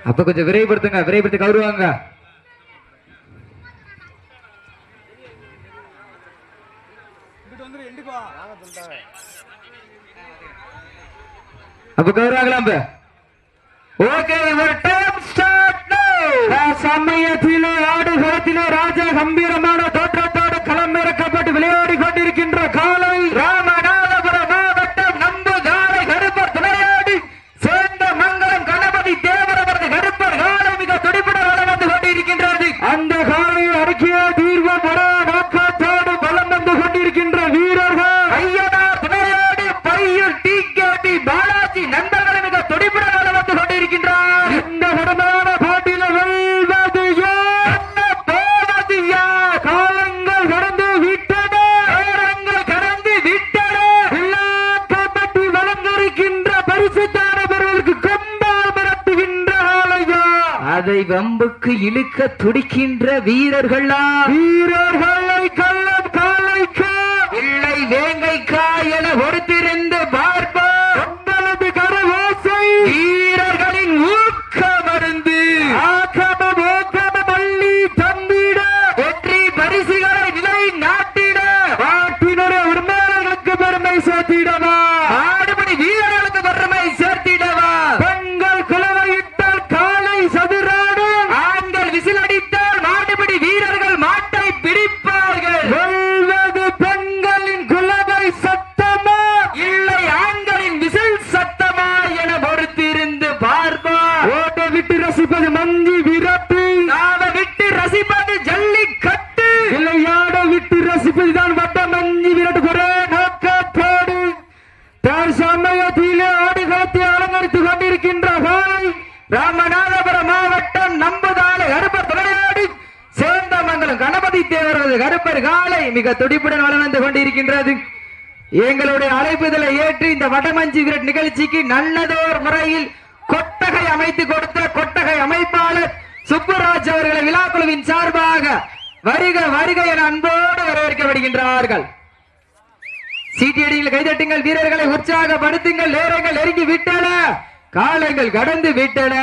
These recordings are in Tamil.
அப்ப கொஞ்சம் விரைவுபடுத்துங்க, விரைவுபடுத்தி கவுருவாங்க. அப்ப கவுருவாங்களாம். ஓகே, ஒரு டைம் ஸ்டார்ட் நவ. சமயத்திலே ஆடுகளத்திலே ராஜா கம்பீரமான தோற்றத்தோடு களமிறக்கப்பட்டு விளையாடி கொண்டிருக்கின்ற காலை ராமநாதபுரம் மாவட்டம் நம்புதாளை கருப்பர் துணையாடி சேர்ந்த மங்கலம் கணபதி தேவரவரது கருப்பர் காலை மிக துடிப்புடன் வளம் வந்து கொண்டிருக்கின்றது. அந்த காலையை அடக்கிய தீர்வம் வர நோக்கத்தோடு பலம் வந்து கொண்டிருக்கின்ற வீரர்கள் ஐயனார் துணையாடி பையூர் டிகேபி பாலாஜி நண்பர்கள் மிக துடிப்புடன் வளம் வந்து கொண்டிருக்கின்றார். இந்த கடுமையான போட்டியில வெல்வது போவது காலங்கள் கடந்து விட்டன, நேரங்கள் கடந்து விட்டன. விழாக்கப்பட்டு வழங்கிருக்கின்ற பரிசுத்தான பெறுவதற்கு கொம்பால் மிரட்டுகின்ற ஆலையா, அதை வம்புக்கு இழுக்க துடிக்கின்ற வீரர்களா, வீரர்களை கள்ளம் காலைக்கா இல்லை வேங்கைக்கா என ஒருத்திருந்து பார்ப்பா. உங்களது கரவோசை வீரர்களின் ஊக்கமருந்து ஆக்கம ஓக்கம பள்ளி தந்திட வெற்றி பரிசுகளை நிலை நாட்டிட நாட்டினரை உரிமையாளர்களுக்கு பெருமை சேர்த்திடவா, ஆடுபடி வீரர்களுக்கு பெருமை சேர்த்திடவா. பெண்கள் குலவையிட்டால் காலை சதுராடும், ஆண்கள் விசில் அடித்தால் மாடுபடி வீரர்கள் மாட்டை பிடிப்பார்கள். வெல்வது பெண்களின் குலவை சத்தமா இல்லை ஆண்களின் விசில் சத்தமா என பொறுத்திருந்து பார்ப்பா. ஓட்ட விட்டு ரசிப்பது மஞ்சி விரட்டு, நாவ விட்டு ரசிப்பது ஜல்லிக்கட்டு, விளையாட விட்டு ரசிப்பதுதான் வட்ட மஞ்சி விரட்டு. ஒரே நோக்கத்தோடு சமயத்திலே ஆடுகளத்தை அலங்கரித்துக் கொண்டிருக்கின்ற ராமநாதபுரம் மாவட்டம் நம்புதாளை கருப்பர் துணையாடி சேர்ந்த மங்கலம் கணபதி தேவரது கருப்பர் காலை மிக துடிப்புடன் வளம் வந்து கொண்டிருக்கின்றது. எங்களுடைய அழைப்புதலை ஏற்று இந்த வடமஞ்சி விரட் நிகழ்ச்சிக்கு நல்லதோர் முறையில் கொட்டகை அமைத்து கொடுத்த கொட்டகை அமைப்பாளர் சுப்புராஜ் அவர்களை விழாக்குழுவின் சார்பாக வருக வருக என அன்போடு வரவேற்கப்படுகின்றார்கள். சீட்டியடியில் கைதட்டுங்கள், வீரர்களை உற்சாகப்படுத்துங்கள். நேரங்கள் நெருங்கி விட்டன, காலங்கள் கடந்து விட்டன.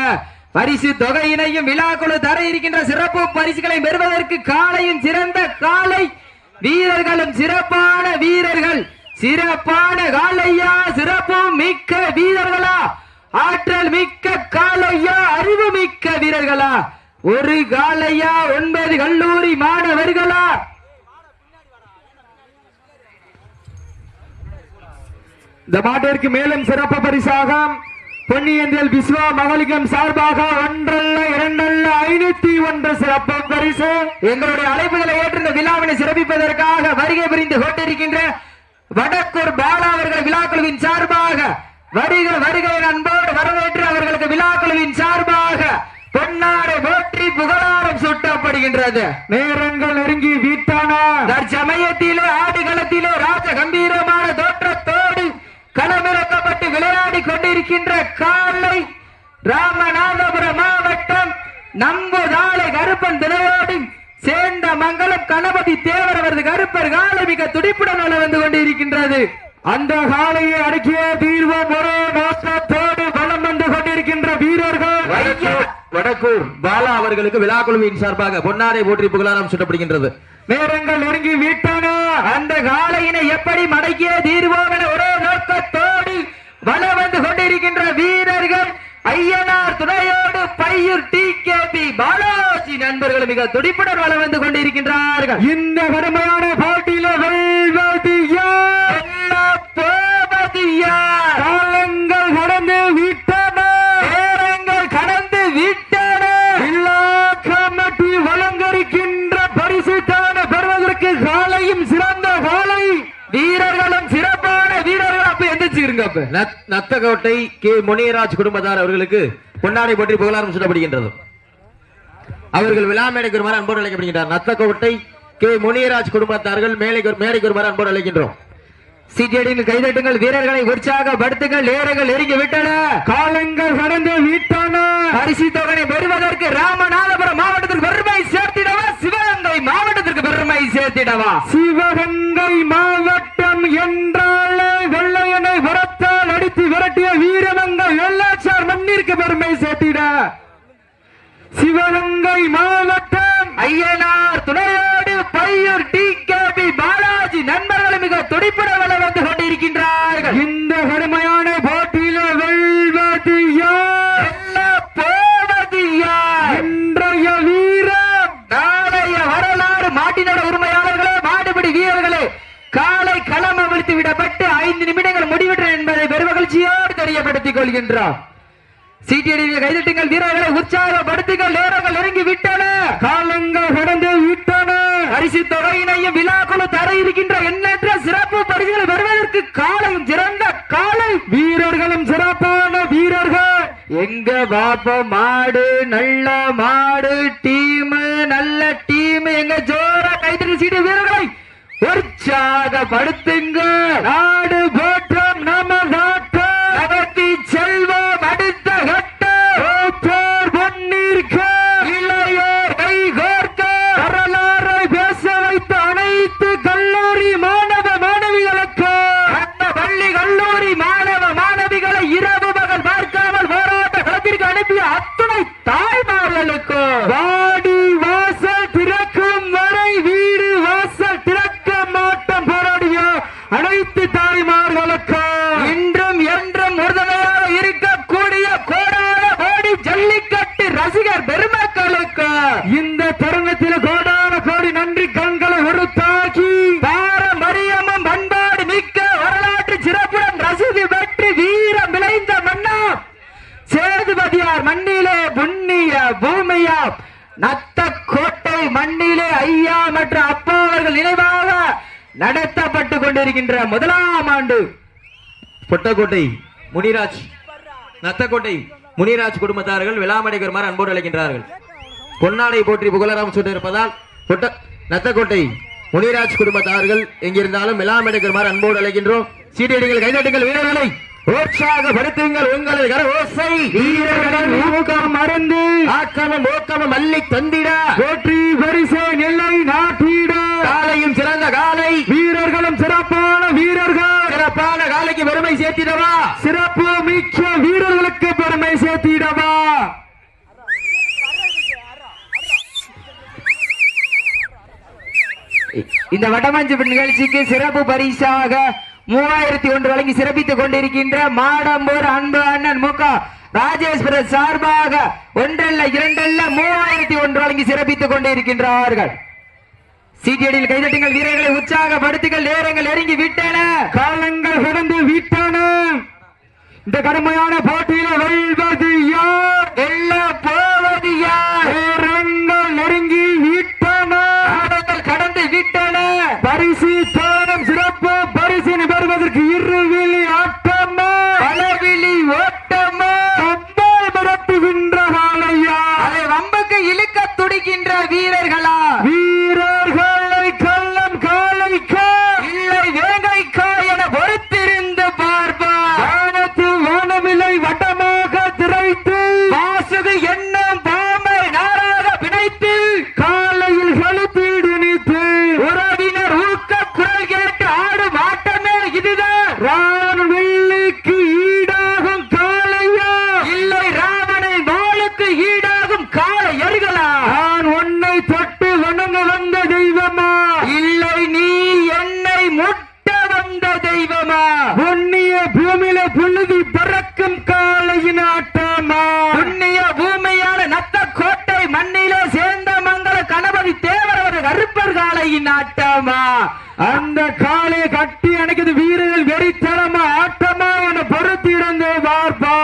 பரிசு தொகையினையும் விழாக்குழு தர இருக்கின்ற சிறப்பு பரிசுகளை பெறுவதற்கு காலையும் சிறந்த காலை வீரர்களும் சிறப்பான வீரர்கள், சிறப்பான காலையா, சிறப்பு மிக்க வீரர்களா, ஆற்றல் மிக்க காலையா, அறிவு மிக்க வீரர்களா, ஒரு காலையா 9 கல்லூரி மாணவர்களா. இந்த மாட்டிற்கு மேலும் சிறப்பு பரிசாக பொன்னியந்தியல் விஸ்வா மகளிகம் சார்பாக 1 அல்ல 2 அல்ல 501 சிறப்பு பரிசு. எங்களுடைய அழைப்புகளை ஏற்று இந்த விழாவினை சிறப்பிப்பதற்காக வருகை புரிந்து கொண்டிருக்கின்ற வடக்கூர் பாலா அவர்கள் விழாக்குழுவின் சார்பாக வருக வருக அன்போடு வரவேற்று அவர்களுக்கு விழாக்குழுவின் சார்பாக பொன்னாடை போற்றி புகழாரம் சூட்டப்படுகின்றது. நேரங்கள் நெருங்கி விட்டன. தற்சமயத்திலே ஆடுகளத்திலே ராஜ கம்பீரமான தோற்றத்தோடு களமிறக்கப்பட்டு விளையாடி கொண்டிருக்கின்ற காலை ராமநாதபுரம் மாவட்டம் நம்புதாளை கருப்பன் திரையோடு சேர்ந்த மங்கலம் கணபதி தேவர் அவரது கருப்பர் காலை மிக துடிப்புடன் வந்து கொண்டிருக்கின்றது. அந்த காலையை அடக்கிய தீர்வம் ஒரே நோக்கத்தோடு பலம் வந்து கொண்டிருக்கின்ற வீரர்கள் வடக்கூர் பாலா அவர்களுக்கு விழாக்குழுவின் சார்பாக பொன்னாடை போற்றி புகழாரம் சூட்டப்படுகின்றது. நேரங்கள் நெருங்கி விட்டன. அந்த காலையினை எப்படி மடக்கிய தீர்வோம் என ஒரே நோக்கத்தோடு வலம் வந்து கொண்டிருக்கின்ற வீரர்கள் ஐயனார் துணையோடு பையூர் டிகேபி பாலாஜி நண்பர்கள் மிக துடிப்புடன் வலம் வந்து கொண்டிருக்கின்றார்கள். இந்த கடுமையான போட்டியில வெல்வது யார், போவது யார்? காலங்கள் கடந்து விட்டன, நேரங்கள் கடந்து விட்டன. கமிட்டி வழங்கிருக்கின்ற பரிசுத்தான பெறுவதற்கு காலையும் சிறந்த காலை வீரர்களும் சிறப்பான வீரர்கள். அப்ப எந்திரிச்சுருங்க. நத்தக்கோட்டை கே முனியராஜ் குடும்பத்தார் அவர்களுக்கு பொன்னாடை போற்றி புகழாரம் சூட்டப்படுகின்றது. அவர்கள் விழா மேடைக்கு வருமாறு அன்போடு அழைக்கப்படுகின்றனர். நத்தக்கோட்டை கே முனியராஜ் குடும்பத்தார்கள் மேடைக்கு வருமாறு அன்போடு அழைக்கின்றோம். சீட்டியடியில் கைதட்டுங்கள், வீரர்களை உற்சாகப்படுத்துங்கள். நேரங்கள் நெருங்கி விட்டன, காலங்கள் கடந்து விட்டன. பரிசு தொகை பெறுவதற்கு ராமநாதபுரம் மாவட்டத்திற்கு பெருமை சேர்த்திடவா, சிவகங்கை மாவட்டத்திற்கு பெருமை சேர்த்திடவா? சிவகங்கை மாவட்டம் என்றாலே வெள்ளையனை வரத்தால் அடித்து விரட்டிய வீரமங்கை வெள்ளாச்சார் மண்ணிற்கு பெருமை சேர்த்திட சிவகங்கை மாவட்டம் ஐயனார் துணையோடு பையூர் டி.கே.பி. பாலாஜி நண்பர்கள் மிக துடிப்புடன் வந்து கொண்டிருக்கின்றார்கள். இந்த கடுமையான போட்டியில வெல்வது யார், போவது யார்? இன்றைய வீரம் நாளைய வரலாறு. மாட்டினோட உரிமையாளர்களே, மாடுபிடி வீரர்களே, காலை களம் அவிழ்த்து விடப்பட்டு 5 நிமிடங்கள் முடிவிட்டன என்பதை பெருமகிழ்ச்சியோடு தெரியப்படுத்திக் கொள்கின்றார். சீட்டியடியில் கைதட்டுங்கள் வீரர்களை, உற்சாகப்படுத்துங்கள். நேரங்கள் நெருங்கி விட்டன, காலங்கள் கடந்து விட்டன. அரிசி தொகையினையும் விழாக்குழு தர இருக்கின்ற எண்ணற்ற சிறப்பு பரிசுகளை வருவதற்கு காலையும் சிறந்த காலை வீரர்களும் சிறப்பான வீரர்கள். எங்க பாப்போம் மாடு, நல்ல மாடு, டீம் நல்ல டீம். எங்க ஜோரா கைதட்டி சீட்டு வீரர்களை உற்சாகப்படுத்துங்க. நாடு போற்றம் நம நாட்டம், நகர்த்தி செல்வம் அடுத்த கட்டம். பொன்னிற்க இளையோர் கைகோர்க்க வரலாறை பேச வைத்த அனைத்து கல்லூரி மாணவ மாணவிகளுக்கு, அந்த பள்ளி கல்லூரி மாணவ மாணவிகளை இரவு பகல் பார்க்காமல் போராட்ட களத்திற்கு அனுப்பிய அத்துணை தாய்மார்களுக்கு, வாடி வாசல் திறக்கும் வரை வீடு வாசல் திறக்க மாட்டம் போராடிய அனைத்து தாய்மார்களுக்கு, இன்றும் என்றும் உறுதுணையாக இருக்கக்கூடிய கோடான கோடி ஜல்லிக்கட்டு ரசிகர் பெருமக்களுக்கு இந்த தருணத்தில் கோடான கோடி நன்றி கண்களை உருத்தாக்கி, பாரம்பரியமும் பண்பாடு மிக்க வரலாற்று சிறப்புடன் ரசித்து வெற்றி வீரம் விளைந்த மன்னம் சேதுபதியார் மண்ணிலே புண்ணிய பூமியா நத்த கோட்டை மண்ணிலே ஐயா மற்றும் அப்பா அவர்கள் நினைவாக நடத்தப்பட்டு கொண்டிருக்கின்ற முதலாம் ஆண்டு பொட்டக்கோட்டை முனிராஜ் நத்தக்கோட்டை முனிராஜ் குடும்பத்தார்கள் விழாமடைகருமாறு அன்போடு அழைக்கின்றார்கள். பொன்னாடை போற்றி புகழராம் சொல்லியிருப்பதால் நத்தக்கோட்டை முனிராஜ் குடும்பத்தார்கள் எங்கிருந்தாலும் விழாமடைகருமாறு அன்போடு அழைக்கின்றோம். சீட்டியடிகள் கைதட்டுங்கள் வீரர்களை உற்சாகப்படுத்துங்கள். உங்களை கரஓசை வீரர்களின் ஊக்கம் மறந்து ஆக்கமும் ஊக்கமும் அள்ளி தந்திட போற்றி பரிசு நெல்லை நாட்டிட. காலையும் சிறந்த காலை வீரர்களும் சிறப்பான வீரர்கள். சிறப்பான காலைக்கு பெருமை சேர்த்திடவா, சிறப்பு மிக்க வீரர்களுக்கு பெருமை சேர்த்திடவா. இந்த வடமஞ்சு நிகழ்ச்சிக்கு சிறப்பு பரிசாக 3001 வழங்கி சிறப்பித்துக் கொண்டிருக்கின்ற மாடம்பூர் அன்பு அண்ணன் முக ராஜேஸ்வரர் சார்பாக 1 அல்ல 2 அல்ல 3001 வழங்கி சிறப்பித்துக் கொண்டிருக்கின்றார்கள். சீட்டியடியில் கைதட்டுங்கள் வீரர்களை உற்சாகப்படுத்துங்கள். நேரங்கள் நெருங்கி விட்டன, காலங்கள் கடந்து விட்டன. இந்த கடுமையான போட்டியில வெல்வது யார், வெல்ல போவது யார்? நேரங்கள் நெருங்கி விட்டன, காலங்கள் கடந்து விட்டன. பரிசு தானம் சிறப்பு பரிசினை பெறுவதற்கு இருவிழி ஆட்டமா பலவிழி ஓட்டமா கம்பால் மிரட்டுகின்ற காலையா, அதை வம்புக்கு இழுக்க துடிக்கின்ற வீரர்களா? வீரர்களை கள்ளம் காலைக்கா இல்லை வேங்கைக்கா என பொறுத்திருந்து பார்ப்பா. வானத்து வானவிலை வட்டமாக திரைத்து வாசுகு என்னும் பாம்பை நாராக பிணைத்து காலையில் செலுத்தீடு நீத்து உறவினர் ஊக்க குரல் கேட்டு ஆடும் ஆட்டமே இதுதான். ராவண வெள்ளிக்கு ஈடாகும் காளையா இல்லை ராவணை வாளுக்கு ஈடாகும் காளை எரிகளா? நான் உன்னை தொட்டு வணங்க வந்த தெய்வமா இல்லை நீ என்னை முட்ட வந்த தெய்வமா? புண்ணிய பூமியில புழுதி பறக்கும் காளையின் ஆட்டமா? புண்ணிய பூமியான நத்த கோட்டை மண்ணிலே சேர்ந்த மங்கள கணபதி தேவரவர் கருப்பர் காளையின் ஆட்டமா? அந்த காளையை கட்டி அணைக்கிறது வீரர்கள் வெறித்தனமா ஆட்டமா என பொறுத்திருந்து பார்ப்பா.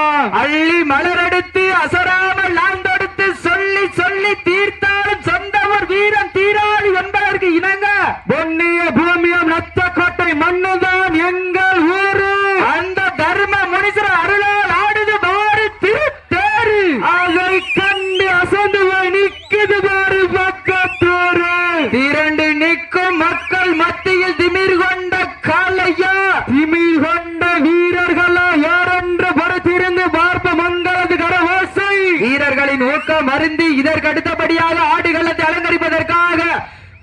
அள்ளி மலரெடுத்து அசராமல் நான் தொடுத்து சொல்லி சொல்லி தீர்த்தாலும் சொந்த ஒரு வீரன் தீராளி என்பதற்கு இணங்க பொன்னிய பூமியம் நத்த கோட்டை மண்ணுதான் எங்கள் ஊரு. அந்த தர்ம முனிசர அருளால் ஆடுது பாரு திருத்தேரு, அதை கண்டு அசந்து போய் நிக்குது பாரு பக்கத்தோரு. திரண்டு நிற்கும் மக்கள் மத்தியில் திமிர் கொண்ட காளையா, திமிர் கொண்ட வீரர்களா யாரென்று பொறுத்திருந்து பார்ப்ப மங்களது கரஓசை. வீரர்களின் ஊக்கம் அருந்தி இதற்கு அடுத்தபடியாக ஆடுகளத்தை அலங்கரிப்பதற்காக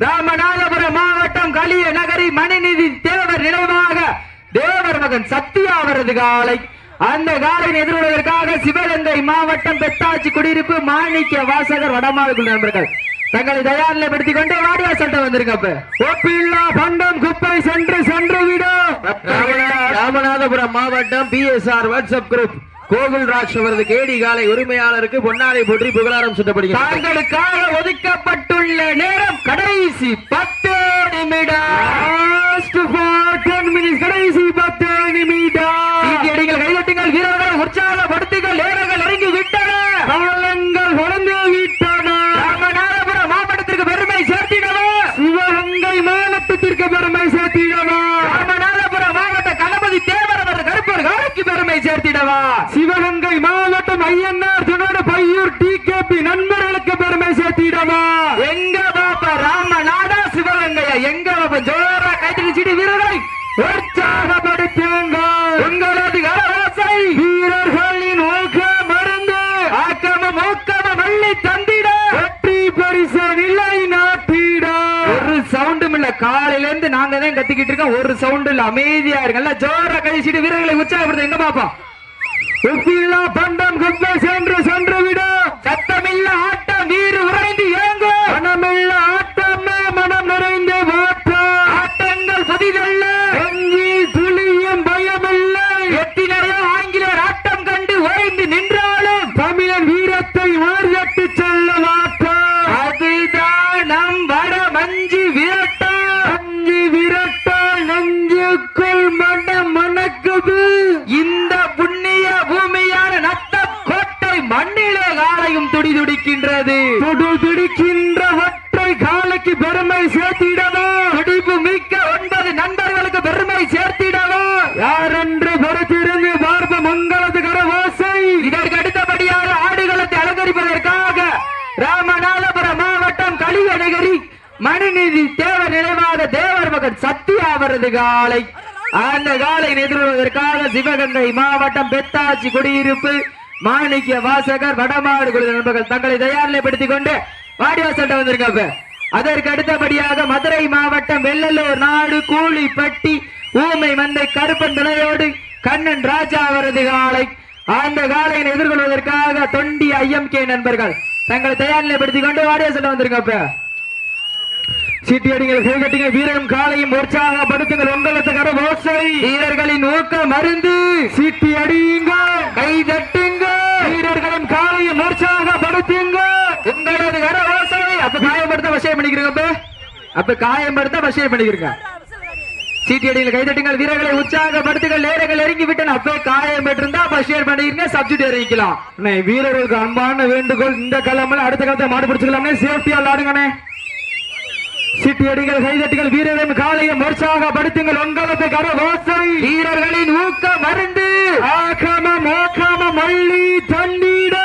ராமநாதபுரம் மாவட்டம் களிய நகரி மணிநிதி தேவர் நினைவாக தேவர் மகன் சத்யா அவரது காலை அந்த காலையை எதிர்கொள்வதற்காக சிவகங்கை மாவட்டம் பெத்தாச்சி குடியிருப்பு மாணிக்க வாசகர் வடமாடு நண்பர்கள் தங்களை தயாரிப்படுத்திக் கொண்டு வாடியா சட்டம் வந்திருக்கப்ப ஒப்பில்லா பண்டம் குப்பை சென்று விடும். ராமநாதபுரம் மாவட்டம் PSR வாட்ஸ்அப் குரூப் கோகுல்ராஜ் அவரது கேடி காலை உரிமையாளருக்கு பொன்னாடை போற்றி புகழாரம் சுட்டப்படுகிறது. தாங்களுக்காக ஒதுக்கப்பட்டுள்ள நேரம் கடைசி 10 நிமிடம். கடைசி 10 நிமிடம். கைதட்டுங்கள், வீரர்கள் உற்சாகப்படுத்துங்கள், நேரங்கள் நெருங்கி விட்டன, காலங்கள் வளர்ந்து விட்டன. ராமநாதபுரம் மாவட்டத்திற்கு பெருமை சேர்த்திடவா, சிவகங்கை மாவட்டத்திற்கு பெருமை சேர்த்திடவா, ராமநாதபுரம் மாவட்ட கணபதி தேவர் அவரது கருப்பர் காலைக்கு பெருமை சேர்த்திடவா, சிவகங்கை மாவட்டம் ஐயன்னார் துணோடு பையூர் TKP நண்பர்களுக்கு பெருமை சேர்த்திடவா. எங்க பாப்பா ராமநாதா சிவகங்கையா, எங்க பாப்பா ஜோரா கைத்தறி வீரர்களை உற்சாகப்படுத்துங்கள். உங்களது கரவாசை வீரர்களின் ஊக்க மருந்து ஆக்கமும் ஊக்கமும் அள்ளி தந்திட வெற்றி பரிசு நிலை நாட்டிட. ஒரு சவுண்டும் இல்ல, காலையில இருந்து நாங்க தான் கத்திக்கிட்டு இருக்கோம், ஒரு சவுண்ட் இல்ல, அமைதியா இருங்க. ஜோரா கைச்சிட்டு வீரர்களை உற்சாகப்படுத்த எங்க பாப்பா. உப்பில்லா பண்டம் குப்பை சென்று விடும். சத்தமில்ல ஆட்டம் நீர் உறைந்து ஏங்கும், மனமில்ல ஆட்டமே மனம் நிறைந்து வாட்டம். ஆட்டங்கள் புதிதல்ல, எங்கி துளியும் பயமில்லை. எத்தினரையோ ஆங்கிலேயர் ஆட்டம் கண்டு ஓய்ந்து நின்றாலும் தமிழன் வீரத்தை மாறிட்டு செல்ல மாட்டோம். அதுதான் நம் வட மஞ்சி விரட்டால் நெஞ்சுக்குள் மனம் மணக்குது. இந்த புண்ணிய பூமியான நத்த கோட்டை மண்ணிலே காலையும் துடிதுடிக்கின்றது. துடிதுடிக்கின்ற ஒற்றை காலைக்கு பெருமை சேர்த்திடவோ, துடிப்பு மிக்க 9 நண்பர்களுக்கு பெருமை சேர்த்திடவோ, யாரென்று பொறுத்திருந்து பார்ப்போம் உங்களது கரவாசை. இதற்கு அடுத்தபடியாக ஆடுகளத்தை அலங்கரிப்பதற்காக ராமநாதபுரம் மாவட்டம் கலியநகரி மணிநிதி தேவர் நினைவாக தேவர் மகன் சத்யா அவரது காலை. அந்த காலை எதிர்கொள்வதற்காக சிவகங்கை மாவட்டம் பெத்தாச்சி குடியிருப்பு மாணிக்க வாசகர் வடமாடு குழு நண்பர்கள் தங்களை தயாரிப்படுத்திக் கொண்டு வாடிவாசல்ட்ட வந்திருக்காங்க. அதற்கு அடுத்தபடியாக மதுரை மாவட்டம் வெள்ளலூர் நாடு கூலிப்பட்டி ஊமை மந்தை கருப்பன் துணையோடு கண்ணன் ராஜா அவரது காலை. அந்த காலையை எதிர்கொள்வதற்காக தொண்டி IMK நண்பர்கள் தங்களை தயாரிப்படுத்திக் கொண்டு வாடிவாசல்ட்ட வந்திருக்காங்க. சீட்டியடிகள், கைகட்டிங்க, வீரரும் காலையும் உற்சாகப்படுத்துங்கள். உங்களது கரவோசை வீரர்களின் ஊக்க மருந்து. சீட்டி அடியுங்கள், கை தட்டுங்க, வீரர்களின் காலையும் உற்சாகப்படுத்துங்க. உங்களது கரவோசை. அப்ப காயப்படுத்த விஷயம் பண்ணிக்கிறீங்க, அப்ப காயப்படுத்த விஷயம் பண்ணிக்கிறீங்க. சீட்டியடிகள், கைதட்டுங்கள், வீரர்களை உற்சாகப்படுத்துங்கள். நேரங்கள் இறங்கி விட்டன, அப்ப காயம் பெற்றிருந்தா பஷேர் பண்ணிக்கிறீங்க, சப்ஜெக்ட் இறங்கிக்கலாம். வீரர்களுக்கு அன்பான வேண்டுகோள், இந்த களம்ல அடுத்த காலத்தை மாடு பிடிச்சுக்கலாமே, சேஃப்டியா விளையாடுங்கண்ணே. சீட்டியடிகள், கைதட்டுகள், வீரரின் காலையும் உற்சாகப்படுத்துங்கள். உங்களது கரவோசை வீரர்களின் ஊக்க மருந்து. ஆகமம் மள்ளி தண்ணீட.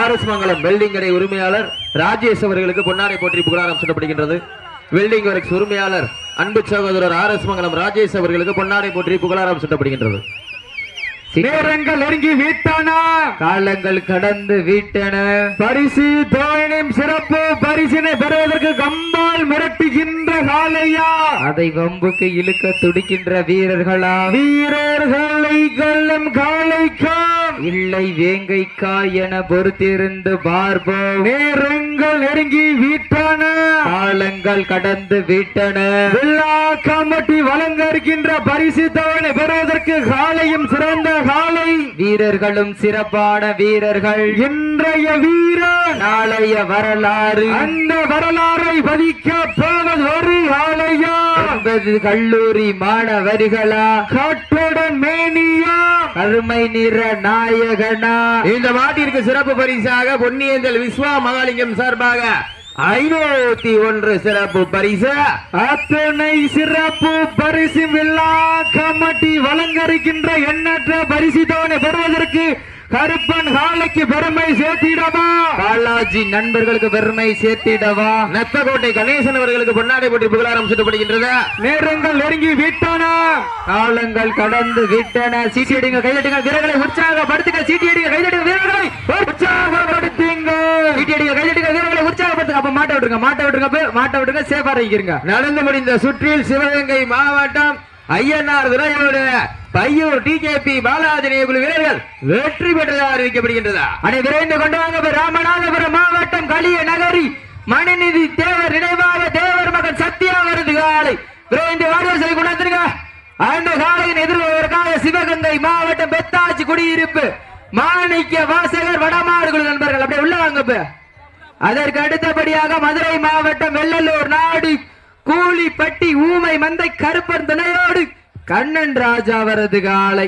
RS மங்கலம் வெல்டிங் கடை உரிமையாளர் ராஜேஷ் அவர்களுக்கு பொன்னாடை போற்றி புகழாரம் சூட்டப்படுகின்றது. வெல்டிங் ஒர்க்ஸ் உரிமையாளர் அன்பு சகோதரர் RS மங்கலம் ராஜேஷ் அவர்களுக்கு பொன்னாடை போற்றி புகழாரம் சூட்டப்படுகின்றது. நேரங்கள் நெருங்கி விட்டன, காலங்கள் கடந்து விட்டன. பரிசு தோழனின் சிறப்பு பரிசினை பெறுவதற்கு கம்பால் மிரட்டுகின்ற காலையா, அதை வம்புக்கு இழுக்க துடிக்கின்ற வீரர்களா, வீரர்களை கள்ளம் காலைக்கா இல்லை வேங்கைக்கா என பொறுத்திருந்து பார்ப்போம். நேரங்கள் நெருங்கி விட்டன, காலங்கள் கடந்து விட்டன. விழா கமிட்டி வழங்க இருக்கின்ற பரிசு தோழனை பெறுவதற்கு காலையும் சிறந்த காலை, வீரர்களும் சிறப்பான வீரர்கள். இன்றைய வீரர் நாளைய வரலாறு, அந்த வரலாறை பதிக்க போவது ஒரு ஆலையா 9 கல்லூரி மாணவர்களா, காட்டுடன் மேனியா, கருமை நிற நாயகனா. இந்த மாட்டிற்கு சிறப்பு பரிசாக பொன்னியந்தல் விஸ்வா மகாலிங்கம் சார்பாக 501 சிறப்பு பரிசு. அத்தனை சிறப்பு பரிசு விழா கமிட்டி வழங்க இருக்கின்ற எண்ணற்ற பரிசு தவணை பெறுவதற்கு கருப்பன் காலைக்கு பெருமை சேர்த்திடவா, பாலாஜி நண்பர்களுக்கு பெருமை சேர்த்திடவா, நத்தகோட்டை கணேசன் அவர்களுக்கு பொன்னாடை போட்டி புகழாரம் சூட்டப்படுகின்றது. நேரங்கள் நெருங்கி விட்டன, காலங்கள் கடந்து விட்டன. சீட்டியடிங்க, கைதட்டுங்க, வீரர்களை உற்சாகப்படுத்துங்க. சீட்டியடிங்க, கைதட்டுங்க, வீரர்களை உற்சாகப்படுத்துங்க. சீட்டியடிங்க, கைதட்டுங்க, வீரர்களை உற்சாகப்படுத்துங்க. அப்ப மாட்ட விட்டுருங்க, மாட்ட விட்டுருங்க, சேஃபா இருங்க. நடந்து முடிந்த சுற்றில் சிவகங்கை மாவட்டம் ஐயனார் துறையோட பையூர் டிகேபி பாலாஜி குழு வீரர்கள் வெற்றி பெற்றதாக அறிவிக்கப்படுகின்றதா? அனை விரைந்து கொண்டு வாங்க. ராமநாதபுரம் மாவட்டம் களிய நகரி மணிநிதி தேவர் நினைவாக தேவர் மகன் சத்யா வருது காலை விரைந்து வாடிவாசலை கொண்டாந்துருங்க. அந்த காலையின் எதிர்வதற்காக சிவகங்கை மாவட்டம் பெத்தாச்சி குடியிருப்பு மாணிக்க வாசகர் வடமாடு குழு நண்பர்கள் அப்படியே உள்ள வாங்க. அதற்கு அடுத்தபடியாக மதுரை மாவட்டம் வெள்ளலூர் நாடு கூலிப்பட்டி ஊமை மந்தை கருப்பன் துணையோடு கண்ணன் ராஜா வரது காலை